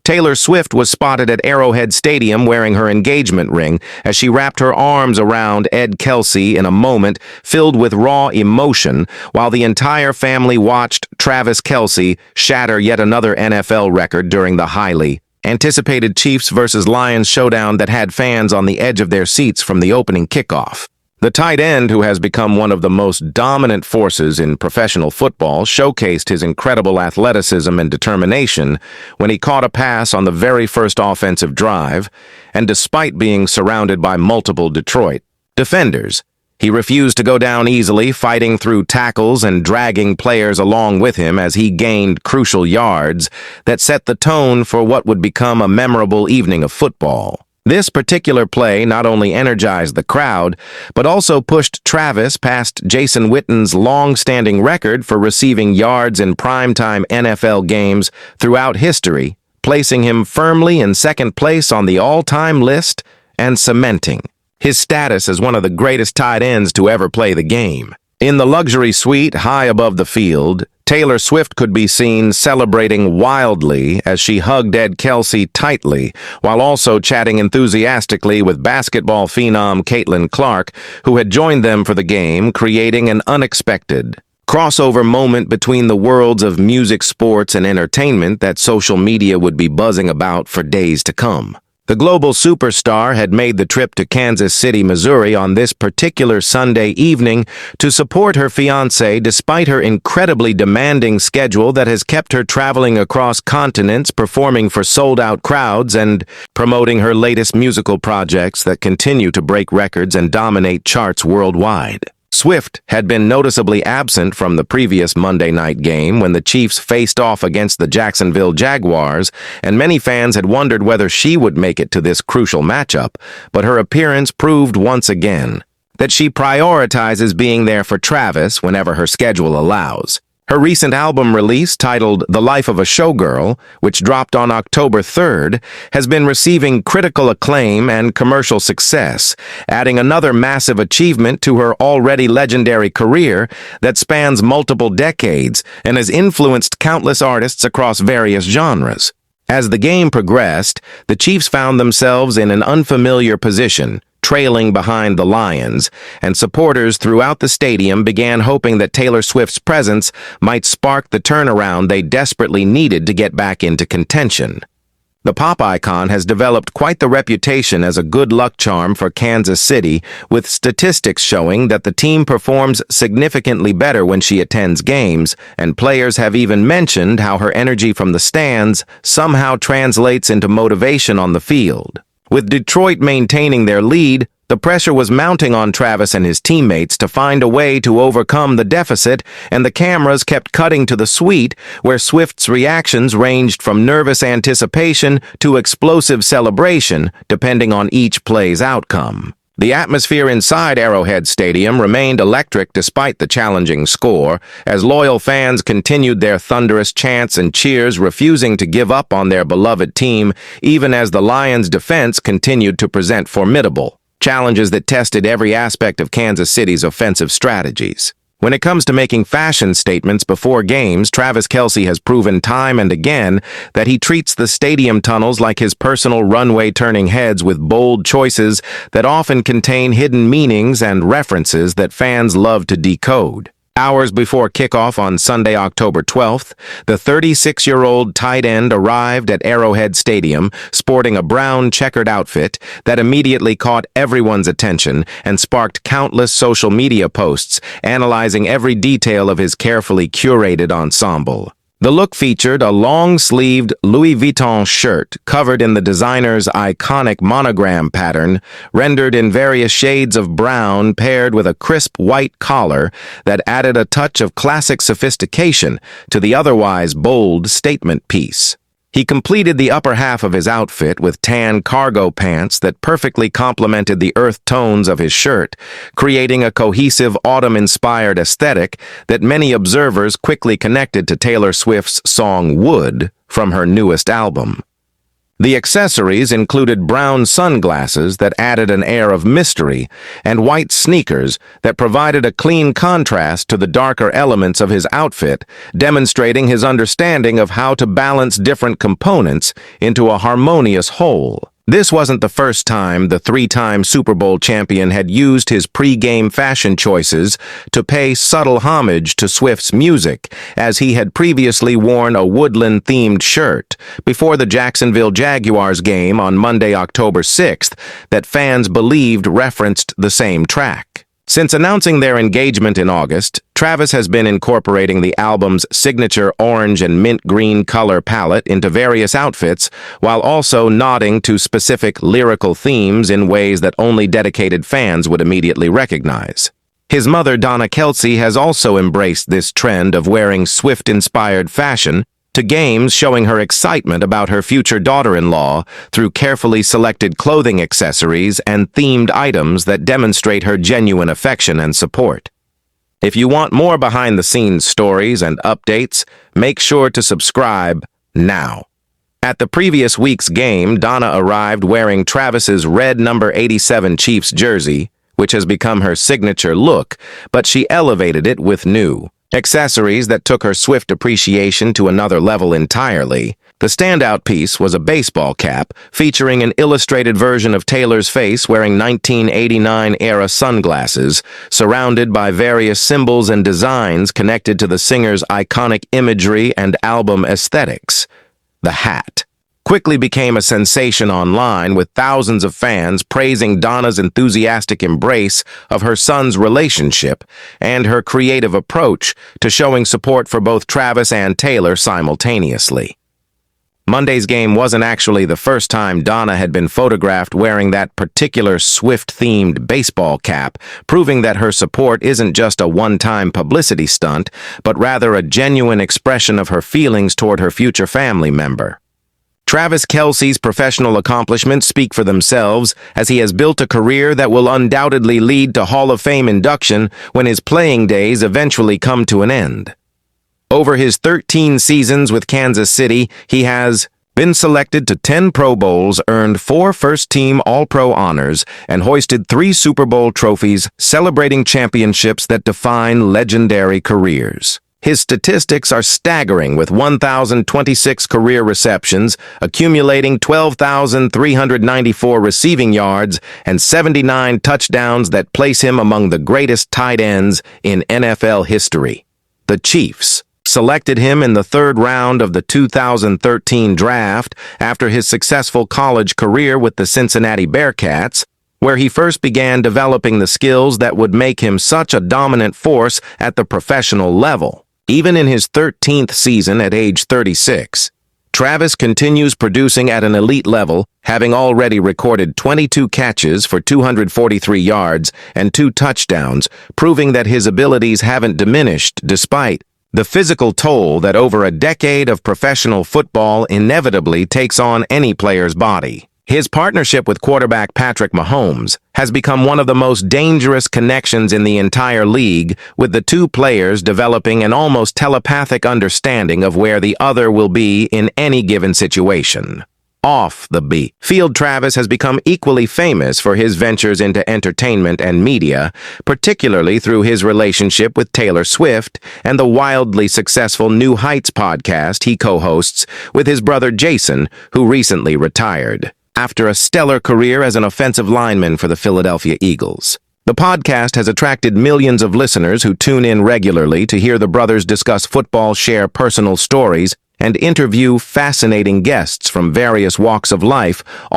Taylor Swift was spotted at Arrowhead Stadium wearing her engagement ring as she wrapped her arms around Ed Kelce in a moment filled with raw emotion, while the entire family watched Travis Kelce shatter yet another NFL record during the highly anticipated Chiefs versus Lions showdown that had fans on the edge of their seats from the opening kickoff. The tight end, who has become one of the most dominant forces in professional football, showcased his incredible athleticism and determination when he caught a pass on the very first offensive drive, and despite being surrounded by multiple Detroit defenders, he refused to go down easily, fighting through tackles and dragging players along with him as he gained crucial yards that set the tone for what would become a memorable evening of football. This particular play not only energized the crowd, but also pushed Travis past Jason Witten's long-standing record for receiving yards in primetime NFL games throughout history, placing him firmly in second place on the all-time list and cementing his status as one of the greatest tight ends to ever play the game. In the luxury suite high above the field, Taylor Swift could be seen celebrating wildly as she hugged Ed Kelce tightly, while also chatting enthusiastically with basketball phenom Caitlin Clark, who had joined them for the game, creating an unexpected crossover moment between the worlds of music, sports, and entertainment that social media would be buzzing about for days to come. The global superstar had made the trip to Kansas City, Missouri on this particular Sunday evening to support her fiancé despite her incredibly demanding schedule that has kept her traveling across continents, performing for sold-out crowds, and promoting her latest musical projects that continue to break records and dominate charts worldwide. Swift had been noticeably absent from the previous Monday night game when the Chiefs faced off against the Jacksonville Jaguars, and many fans had wondered whether she would make it to this crucial matchup, but her appearance proved once again that she prioritizes being there for Travis whenever her schedule allows. Her recent album release, titled The Life of a Showgirl, which dropped on October 3rd, has been receiving critical acclaim and commercial success, adding another massive achievement to her already legendary career that spans multiple decades and has influenced countless artists across various genres. As the game progressed, the Chiefs found themselves in an unfamiliar position, trailing behind the Lions, and supporters throughout the stadium began hoping that Taylor Swift's presence might spark the turnaround they desperately needed to get back into contention. The pop icon has developed quite the reputation as a good luck charm for Kansas City, with statistics showing that the team performs significantly better when she attends games, and players have even mentioned how her energy from the stands somehow translates into motivation on the field. With Detroit maintaining their lead, the pressure was mounting on Travis and his teammates to find a way to overcome the deficit, and the cameras kept cutting to the suite, where Swift's reactions ranged from nervous anticipation to explosive celebration, depending on each play's outcome. The atmosphere inside Arrowhead Stadium remained electric despite the challenging score, as loyal fans continued their thunderous chants and cheers, refusing to give up on their beloved team, even as the Lions' defense continued to present formidable challenges that tested every aspect of Kansas City's offensive strategies. When it comes to making fashion statements before games, Travis Kelce has proven time and again that he treats the stadium tunnels like his personal runway, turning heads with bold choices that often contain hidden meanings and references that fans love to decode. Hours before kickoff on Sunday, October 12th, the 36-year-old tight end arrived at Arrowhead Stadium sporting a brown checkered outfit that immediately caught everyone's attention and sparked countless social media posts analyzing every detail of his carefully curated ensemble. The look featured a long-sleeved Louis Vuitton shirt covered in the designer's iconic monogram pattern, rendered in various shades of brown, paired with a crisp white collar that added a touch of classic sophistication to the otherwise bold statement piece. He completed the upper half of his outfit with tan cargo pants that perfectly complemented the earth tones of his shirt, creating a cohesive autumn-inspired aesthetic that many observers quickly connected to Taylor Swift's song Wood from her newest album. The accessories included brown sunglasses that added an air of mystery and white sneakers that provided a clean contrast to the darker elements of his outfit, demonstrating his understanding of how to balance different components into a harmonious whole. This wasn't the first time the three-time Super Bowl champion had used his pre-game fashion choices to pay subtle homage to Swift's music, as he had previously worn a woodland-themed shirt before the Jacksonville Jaguars game on Monday, October 6th, that fans believed referenced the same track. Since announcing their engagement in August, Travis has been incorporating the album's signature orange and mint green color palette into various outfits, while also nodding to specific lyrical themes in ways that only dedicated fans would immediately recognize. His mother, Donna Kelce, has also embraced this trend of wearing Swift-inspired fashion to games, showing her excitement about her future daughter-in-law through carefully selected clothing accessories and themed items that demonstrate her genuine affection and support. If you want more behind-the-scenes stories and updates, make sure to subscribe now. At the previous week's game, Donna arrived wearing Travis's red number 87 Chiefs jersey, which has become her signature look, but she elevated it with new accessories that took her Swift appreciation to another level entirely. The standout piece was a baseball cap featuring an illustrated version of Taylor's face wearing 1989-era sunglasses, surrounded by various symbols and designs connected to the singer's iconic imagery and album aesthetics. The hat quickly became a sensation online, with thousands of fans praising Donna's enthusiastic embrace of her son's relationship and her creative approach to showing support for both Travis and Taylor simultaneously. Monday's game wasn't actually the first time Donna had been photographed wearing that particular Swift-themed baseball cap, proving that her support isn't just a one-time publicity stunt, but rather a genuine expression of her feelings toward her future family member. Travis Kelce's professional accomplishments speak for themselves, as he has built a career that will undoubtedly lead to Hall of Fame induction when his playing days eventually come to an end. Over his 13 seasons with Kansas City, he has been selected to 10 Pro Bowls, earned 4 first-team All-Pro honors, and hoisted 3 Super Bowl trophies, celebrating championships that define legendary careers. His statistics are staggering, with 1,026 career receptions, accumulating 12,394 receiving yards and 79 touchdowns that place him among the greatest tight ends in NFL history. The Chiefs selected him in the 3rd round of the 2013 draft after his successful college career with the Cincinnati Bearcats, where he first began developing the skills that would make him such a dominant force at the professional level. Even in his 13th season at age 36, Travis continues producing at an elite level, having already recorded 22 catches for 243 yards and 2 touchdowns, proving that his abilities haven't diminished despite the physical toll that over a decade of professional football inevitably takes on any player's body. His partnership with quarterback Patrick Mahomes has become one of the most dangerous connections in the entire league, with the two players developing an almost telepathic understanding of where the other will be in any given situation. Off the field, Travis has become equally famous for his ventures into entertainment and media, particularly through his relationship with Taylor Swift and the wildly successful New Heights podcast he co-hosts with his brother Jason, who recently retired after a stellar career as an offensive lineman for the Philadelphia Eagles. The podcast has attracted millions of listeners who tune in regularly to hear the brothers discuss football, share personal stories, and interview fascinating guests from various walks of life, all